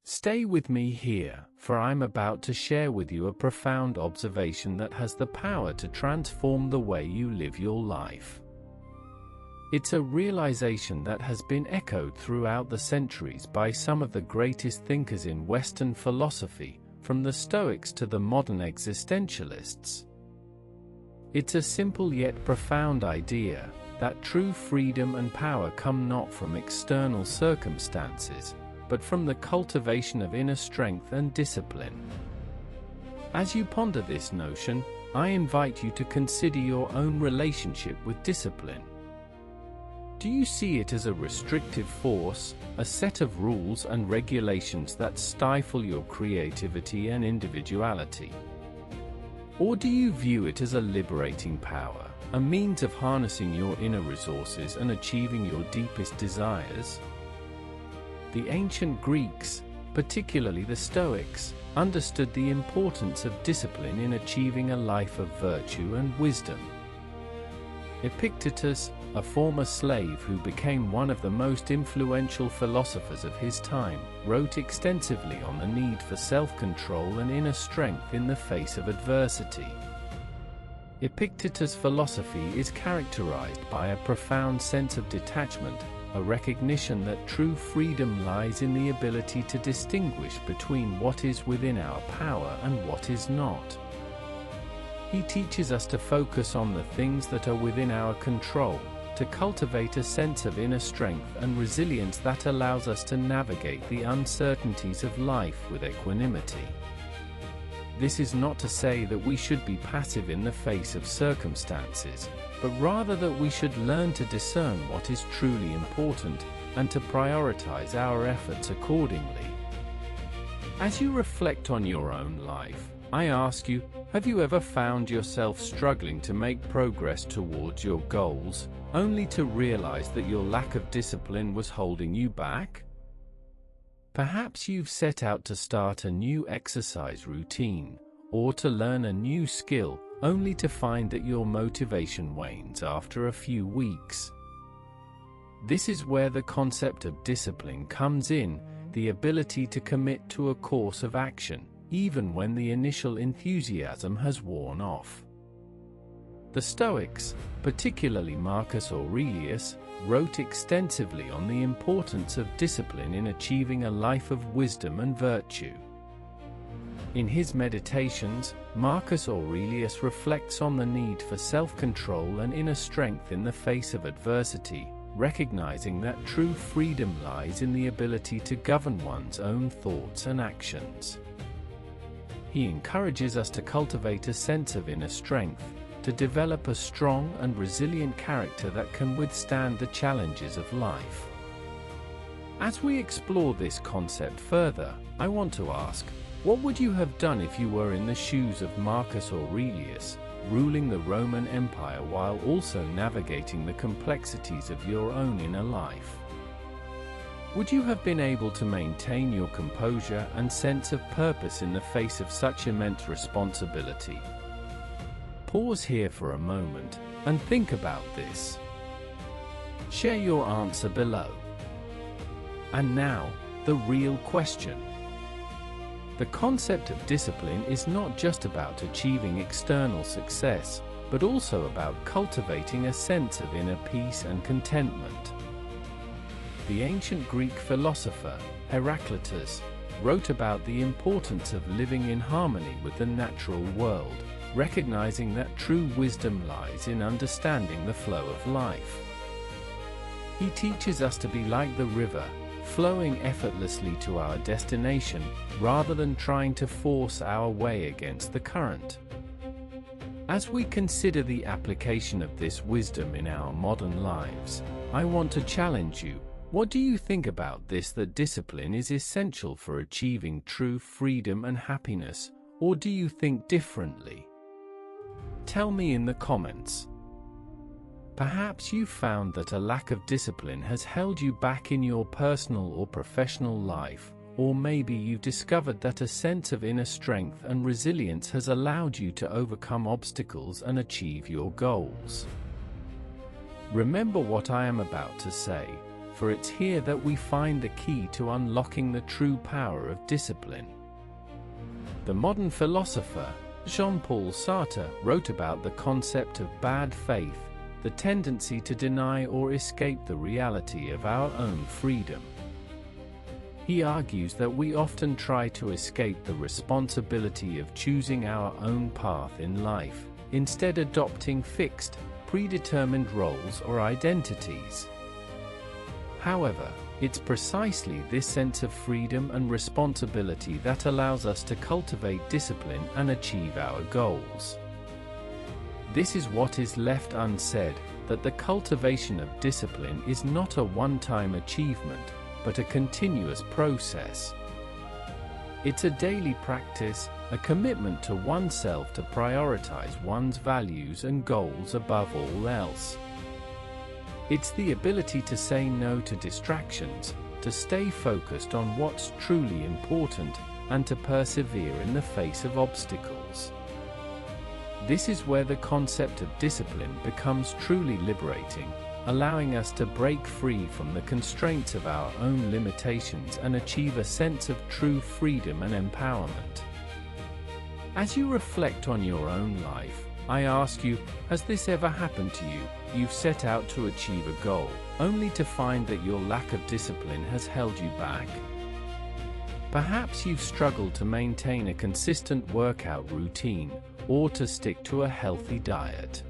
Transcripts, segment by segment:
Stay with me here, for I'm about to share with you a profound observation that has the power to transform the way you live your life. It's a realization that has been echoed throughout the centuries by some of the greatest thinkers in Western philosophy, from the Stoics to the modern existentialists. It's a simple yet profound idea, that true freedom and power come not from external circumstances, but from the cultivation of inner strength and discipline. As you ponder this notion, I invite you to consider your own relationship with discipline. Do you see it as a restrictive force, a set of rules and regulations that stifle your creativity and individuality? Or do you view it as a liberating power, a means of harnessing your inner resources and achieving your deepest desires? The ancient Greeks, particularly the Stoics, understood the importance of discipline in achieving a life of virtue and wisdom. Epictetus, a former slave who became one of the most influential philosophers of his time, wrote extensively on the need for self-control and inner strength in the face of adversity. Epictetus' philosophy is characterized by a profound sense of detachment, a recognition that true freedom lies in the ability to distinguish between what is within our power and what is not. He teaches us to focus on the things that are within our control, to cultivate a sense of inner strength and resilience that allows us to navigate the uncertainties of life with equanimity. This is not to say that we should be passive in the face of circumstances, but rather that we should learn to discern what is truly important, and to prioritize our efforts accordingly. As you reflect on your own life, I ask you, have you ever found yourself struggling to make progress towards your goals, only to realize that your lack of discipline was holding you back? Perhaps you've set out to start a new exercise routine, or to learn a new skill, only to find that your motivation wanes after a few weeks. This is where the concept of discipline comes in, the ability to commit to a course of action, even when the initial enthusiasm has worn off. The Stoics, particularly Marcus Aurelius, wrote extensively on the importance of discipline in achieving a life of wisdom and virtue. In his Meditations, Marcus Aurelius reflects on the need for self-control and inner strength in the face of adversity, recognizing that true freedom lies in the ability to govern one's own thoughts and actions. He encourages us to cultivate a sense of inner strength, to develop a strong and resilient character that can withstand the challenges of life. As we explore this concept further, I want to ask, what would you have done if you were in the shoes of Marcus Aurelius, ruling the Roman Empire while also navigating the complexities of your own inner life? Would you have been able to maintain your composure and sense of purpose in the face of such immense responsibility? Pause here for a moment and think about this. Share your answer below. And now, the real question. The concept of discipline is not just about achieving external success, but also about cultivating a sense of inner peace and contentment. The ancient Greek philosopher, Heraclitus, wrote about the importance of living in harmony with the natural world, recognizing that true wisdom lies in understanding the flow of life. He teaches us to be like the river, flowing effortlessly to our destination, rather than trying to force our way against the current. As we consider the application of this wisdom in our modern lives, I want to challenge you. What do you think about this, that discipline is essential for achieving true freedom and happiness, or do you think differently? Tell me in the comments. Perhaps you found that a lack of discipline has held you back in your personal or professional life, or maybe you've discovered that a sense of inner strength and resilience has allowed you to overcome obstacles and achieve your goals. Remember what I am about to say. for it's here that we find the key to unlocking the true power of discipline. The modern philosopher, Jean-Paul Sartre, wrote about the concept of bad faith, the tendency to deny or escape the reality of our own freedom. He argues that we often try to escape the responsibility of choosing our own path in life, instead adopting fixed, predetermined roles or identities. However, it's precisely this sense of freedom and responsibility that allows us to cultivate discipline and achieve our goals. This is what is left unsaid, that the cultivation of discipline is not a one-time achievement, but a continuous process. It's a daily practice, a commitment to oneself to prioritize one's values and goals above all else. It's the ability to say no to distractions, to stay focused on what's truly important, and to persevere in the face of obstacles. This is where the concept of discipline becomes truly liberating, allowing us to break free from the constraints of our own limitations and achieve a sense of true freedom and empowerment. As you reflect on your own life, I ask you, has this ever happened to you? You've set out to achieve a goal, only to find that your lack of discipline has held you back. Perhaps you've struggled to maintain a consistent workout routine, or to stick to a healthy diet.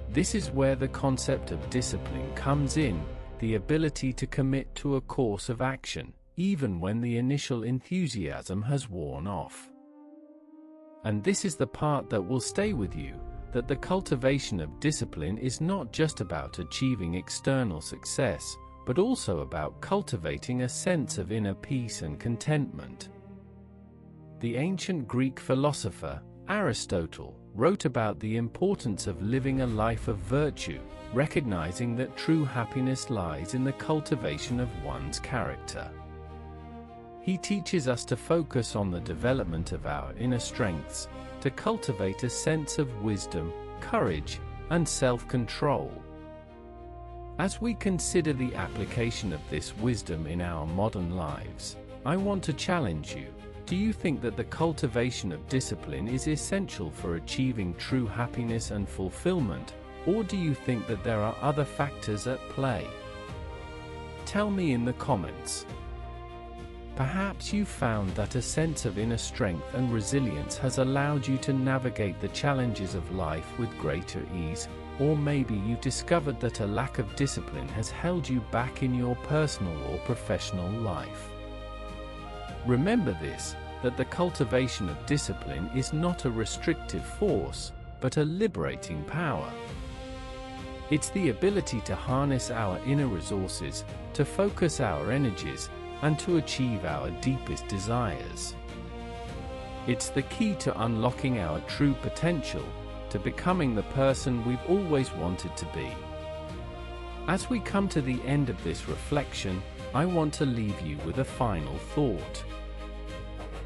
This is where the concept of discipline comes in, the ability to commit to a course of action, even when the initial enthusiasm has worn off. And this is the part that will stay with you, that the cultivation of discipline is not just about achieving external success, but also about cultivating a sense of inner peace and contentment. The ancient Greek philosopher, Aristotle, wrote about the importance of living a life of virtue, recognizing that true happiness lies in the cultivation of one's character. He teaches us to focus on the development of our inner strengths, to cultivate a sense of wisdom, courage, and self-control. As we consider the application of this wisdom in our modern lives, I want to challenge you. Do you think that the cultivation of discipline is essential for achieving true happiness and fulfillment, or do you think that there are other factors at play? Tell me in the comments. Perhaps you found that a sense of inner strength and resilience has allowed you to navigate the challenges of life with greater ease, or maybe you discovered that a lack of discipline has held you back in your personal or professional life. Remember this, that the cultivation of discipline is not a restrictive force, but a liberating power. It's the ability to harness our inner resources, to focus our energies, and to achieve our deepest desires. It's the key to unlocking our true potential, to becoming the person we've always wanted to be. As we come to the end of this reflection, I want to leave you with a final thought.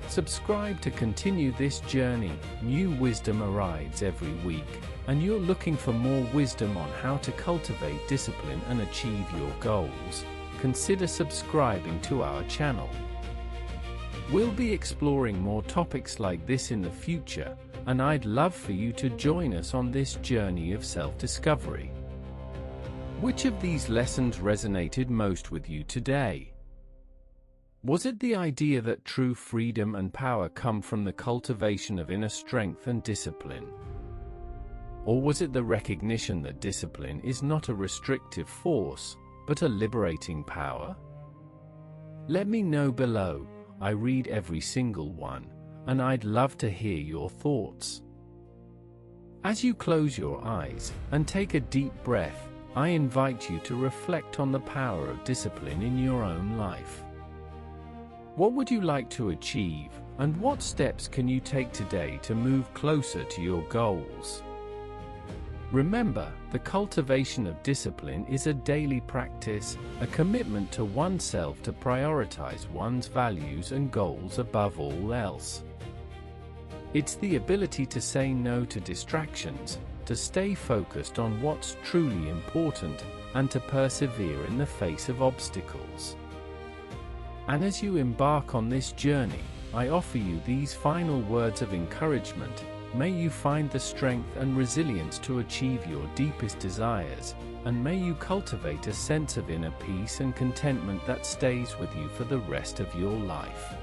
Subscribe to continue this journey. New wisdom arrives every week, and you're looking for more wisdom on how to cultivate discipline and achieve your goals. Consider subscribing to our channel. We'll be exploring more topics like this in the future, and I'd love for you to join us on this journey of self-discovery. Which of these lessons resonated most with you today? Was it the idea that true freedom and power come from the cultivation of inner strength and discipline? Or was it the recognition that discipline is not a restrictive force, but a liberating power? Let me know below. I read every single one, and I'd love to hear your thoughts. As you close your eyes and take a deep breath, I invite you to reflect on the power of discipline in your own life. What would you like to achieve, and what steps can you take today to move closer to your goals? Remember, the cultivation of discipline is a daily practice, a commitment to oneself to prioritize one's values and goals above all else. It's the ability to say no to distractions, to stay focused on what's truly important, and to persevere in the face of obstacles. And as you embark on this journey, I offer you these final words of encouragement. May you find the strength and resilience to achieve your deepest desires, and may you cultivate a sense of inner peace and contentment that stays with you for the rest of your life.